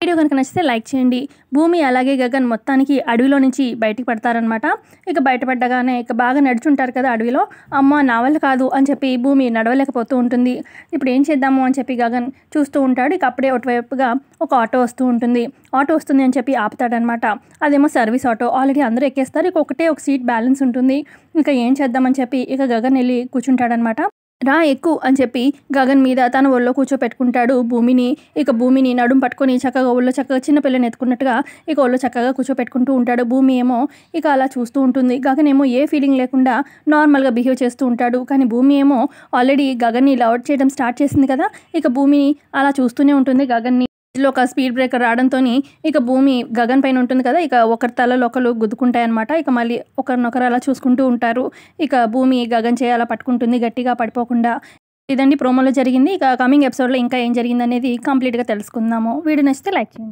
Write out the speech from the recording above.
Video కనుక నచ్చితే like చేయండి. భూమి అలాగే గగన్ మొత్తానికి అడవిలో నుంచి బయటికి పడతారనమాట. ఇక బయటపడ్డగానే ఇక బాగా నడుచుంటారు కదా అడవిలో. అమ్మ నా వల్ల కాదు అని చెప్పి భూమి నడవలేకపోతూ ఉంటుంది. ఇప్పుడు ఏం చేద్దాము అని చెప్పి గగన్ చూస్తూ ఉంటాడు. ఇక అప్పుడే ఒకవైపుగా ఒక ఆటో వస్తూ ఉంటుంది. ఆటో వస్తుంది అని చెప్పి ఆపుతాడనమాట. అదేమో సర్వీస్ ఆటో. ఆల్రెడీ అందరూ ఎక్కేస్తారు. ఇక ఒకటే ఒక సీట్ బ్యాలెన్స్ ఉంటుంది. ఇక ఏం చేద్దామని చెప్పి ఇక గగన్ వెళ్ళి కూర్చుంటాడనమాట. రా ఎక్కు అని చెప్పి గగన్ మీద తన ఒళ్ళో కూర్చోపెట్టుకుంటాడు భూమిని. ఇక భూమిని నడుము పట్టుకొని చక్కగా ఒళ్ళో చక్కగా చిన్న పిల్లని ఎత్తుకున్నట్టుగా ఇక ఒళ్ళో చక్కగా కూర్చోపెట్టుకుంటూ ఉంటాడు. భూమి ఏమో ఇక అలా చూస్తూ ఉంటుంది. గగన్ ఏమో ఏ ఫీలింగ్ లేకుండా నార్మల్గా బిహేవ్ చేస్తూ ఉంటాడు. కానీ భూమి ఏమో ఆల్రెడీ గగన్ని లవ్ చేయడం స్టార్ట్ చేసింది కదా. ఇక భూమిని అలా చూస్తూనే ఉంటుంది. గగన్ని లో ఒక స్పీడ్ బ్రేకర్ రావడంతో ఇక భూమి గగన్ పైన ఉంటుంది కదా. ఇక ఒకరి తలలో ఒకరు గుద్దుకుంటాయన్నమాట. ఇక మళ్ళీ ఒకరినొకరు అలా చూసుకుంటూ ఉంటారు. ఇక భూమి గగన్ చేయాలా పట్టుకుంటుంది గట్టిగా పడిపోకుండా. ఇదండి ప్రోమోలో జరిగింది. ఇక కమింగ్ ఎపిసోడ్లో ఇంకా ఏం జరిగింది అనేది కంప్లీట్గా తెలుసుకుందాము. వీడియో నచ్చితే లైక్ చేయండి.